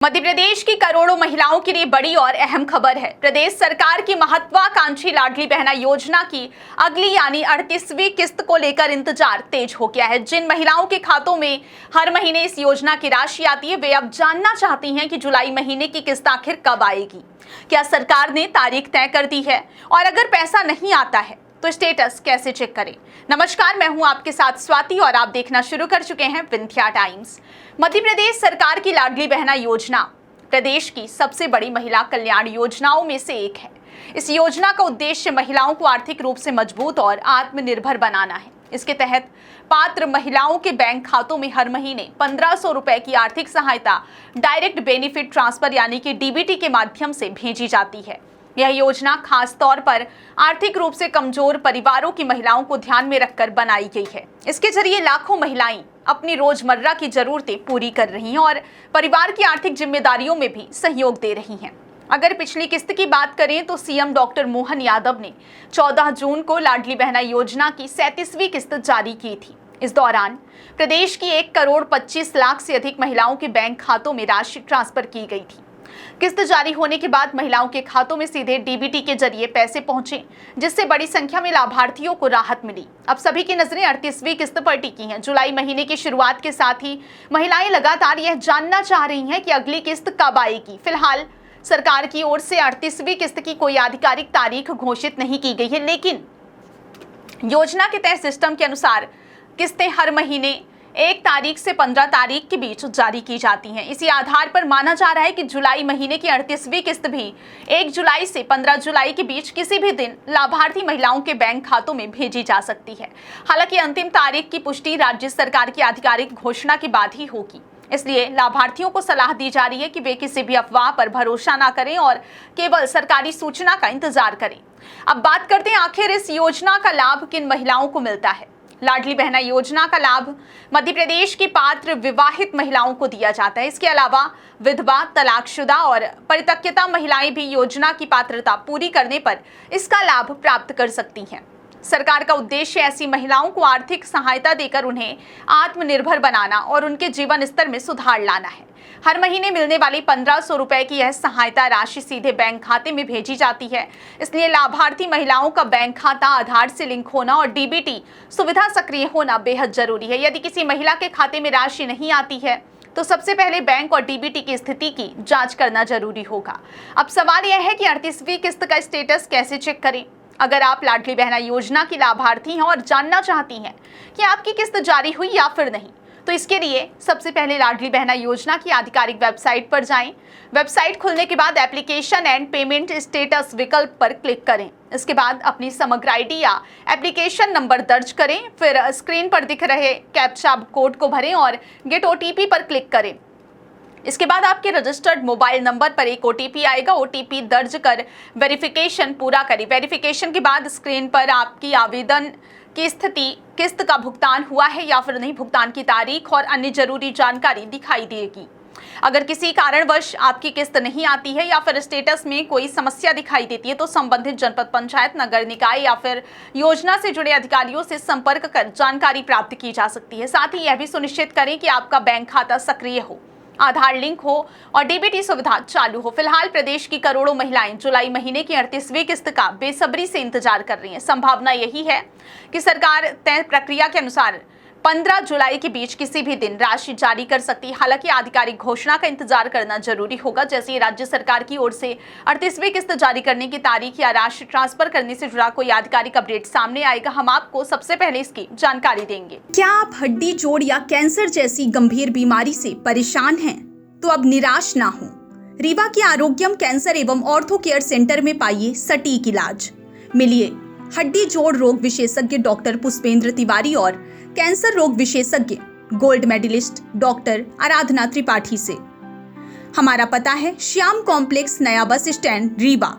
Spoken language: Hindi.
मध्य प्रदेश की करोड़ों महिलाओं के लिए बड़ी और अहम खबर है। प्रदेश सरकार की महत्वाकांक्षी लाडली बहना योजना की अगली यानी 38वीं किस्त को लेकर इंतजार तेज हो गया है। जिन महिलाओं के खातों में हर महीने इस योजना की राशि आती है, वे अब जानना चाहती हैं कि जुलाई महीने की किस्त आखिर कब आएगी। क्या सरकार ने तारीख तय कर दी है और अगर पैसा नहीं आता है तो स्टेटस कैसे चेक करें। नमस्कार, मैं हूं आपके साथ स्वाति और आप देखना शुरू कर चुके हैं विंध्या टाइम्स। मध्य प्रदेश सरकार की लाडली बहना योजना प्रदेश की सबसे बड़ी महिला कल्याण योजनाओं में से एक है। इस योजना का उद्देश्य महिलाओं को आर्थिक रूप से मजबूत और आत्मनिर्भर बनाना है। इसके तहत पात्र महिलाओं के बैंक खातों में हर महीने 1500 रुपए की आर्थिक सहायता डायरेक्ट बेनिफिट ट्रांसफर यानी कि डीबीटी के माध्यम से भेजी जाती है। यह योजना खास तौर पर आर्थिक रूप से कमजोर परिवारों की महिलाओं को ध्यान में रखकर बनाई गई है। इसके जरिए लाखों महिलाएं अपनी रोजमर्रा की जरूरतें पूरी कर रही हैं और परिवार की आर्थिक जिम्मेदारियों में भी सहयोग दे रही हैं। अगर पिछली किस्त की बात करें तो सीएम डॉक्टर मोहन यादव ने 14 जून को लाडली बहना योजना की 37वीं किस्त जारी की थी। इस दौरान प्रदेश की 1 करोड़ 25 लाख से अधिक महिलाओं के बैंक खातों में राशि ट्रांसफर की गई थी। किस्त जारी होने के बाद महिलाओं के खातों में सीधे डीबीटी के जरिए पैसे पहुंचे, जिससे बड़ी संख्या में लाभार्थियों को राहत मिली। अब सभी की नजरें 38वीं किस्त पर टिकी हैं। जुलाई महीने की शुरुआत के साथ ही महिलाएं लगातार यह जानना चाह रही हैं कि अगली किस्त कब आएगी। फिलहाल सरकार की ओर से 38वीं किस्त की कोई आधिकारिक तारीख घोषित नहीं की गई है, लेकिन योजना के तहत सिस्टम के अनुसार किस्तें हर महीने 1 तारीख से 15 तारीख के बीच जारी की जाती हैं। इसी आधार पर माना जा रहा है कि जुलाई महीने की 38वीं किस्त भी 1 जुलाई से 15 जुलाई के बीच किसी भी दिन लाभार्थी महिलाओं के बैंक खातों में भेजी जा सकती है। हालांकि अंतिम तारीख की पुष्टि राज्य सरकार की आधिकारिक घोषणा के बाद ही होगी। इसलिए लाभार्थियों को सलाह दी जा रही है कि वे किसी भी अफवाह पर भरोसा न करें और केवल सरकारी सूचना का इंतजार करें। अब बात करते हैं आखिर इस योजना का लाभ किन महिलाओं को मिलता है। लाडली बहना योजना का लाभ मध्य प्रदेश की पात्र विवाहित महिलाओं को दिया जाता है। इसके अलावा विधवा, तलाकशुदा और परित्यक्ता महिलाएं भी योजना की पात्रता पूरी करने पर इसका लाभ प्राप्त कर सकती हैं। सरकार का उद्देश्य ऐसी महिलाओं को आर्थिक सहायता देकर उन्हें आत्मनिर्भर बनाना और उनके जीवन स्तर में सुधार लाना है। हर महीने मिलने वाली 1500 रुपए की यह सहायता राशि सीधे बैंक खाते में भेजी जाती है। इसलिए लाभार्थी महिलाओं का बैंक खाता आधार से लिंक होना और डीबीटी सुविधा सक्रिय होना बेहद जरूरी है। यदि किसी महिला के खाते में राशि नहीं आती है तो सबसे पहले बैंक और डीबीटी की स्थिति की जांच करना जरूरी होगा। अब सवाल यह है कि 38वीं किस्त का स्टेटस कैसे चेक करें। अगर आप लाडली बहना योजना की लाभार्थी हैं और जानना चाहती हैं कि आपकी किस्त जारी हुई या फिर नहीं, तो इसके लिए सबसे पहले लाडली बहना योजना की आधिकारिक वेबसाइट पर जाएं। वेबसाइट खुलने के बाद एप्लीकेशन एंड पेमेंट स्टेटस विकल्प पर क्लिक करें। इसके बाद अपनी समग्र आईडी या एप्लीकेशन नंबर दर्ज करें। फिर स्क्रीन पर दिख रहे कैप्चा कोड को भरें और गेट ओटीपी पर क्लिक करें। इसके बाद आपके रजिस्टर्ड मोबाइल नंबर पर एक ओटीपी आएगा। ओटीपी दर्ज कर वेरिफिकेशन पूरा करें। वेरिफिकेशन के बाद स्क्रीन पर आपकी आवेदन की स्थिति, किस्त का भुगतान हुआ है या फिर नहीं, भुगतान की तारीख और अन्य जरूरी जानकारी दिखाई देगी। अगर किसी कारणवश आपकी किस्त नहीं आती है या फिर स्टेटस में कोई समस्या दिखाई देती है तो संबंधित जनपद पंचायत, नगर निकाय या फिर योजना से जुड़े अधिकारियों से संपर्क कर जानकारी प्राप्त की जा सकती है। साथ ही यह भी सुनिश्चित करें कि आपका बैंक खाता सक्रिय हो, आधार लिंक हो और डीबीटी सुविधा चालू हो। फिलहाल प्रदेश की करोड़ों महिलाएं जुलाई महीने की 38वीं किस्त का बेसब्री से इंतजार कर रही हैं। संभावना यही है कि सरकार तय प्रक्रिया के अनुसार 15 जुलाई के बीच किसी भी दिन राशि जारी कर सकती है। हालांकि आधिकारिक घोषणा का इंतजार करना जरूरी होगा। जैसे ही राज्य सरकार की ओर से 38वीं किस्त जारी करने की तारीख या राशि ट्रांसफर करने से जुड़ा कोई आधिकारिक अपडेट सामने आएगा, हम आपको सबसे पहले इसकी जानकारी देंगे। क्या आप हड्डी, जोड़ या कैंसर जैसी गंभीर बीमारी से परेशान हैं? तो अब निराश ना हो। रीवा के आरोग्यम कैंसर एवं ऑर्थो केयर सेंटर में पाइए सटीक इलाज। मिलिए हड्डी जोड़ रोग विशेषज्ञ डॉक्टर पुष्पेंद्र तिवारी और कैंसर रोग विशेषज्ञ गोल्ड मेडलिस्ट डॉक्टर आराधना त्रिपाठी से। हमारा पता है श्याम कॉम्प्लेक्स, नया बस स्टैंड, रीवा।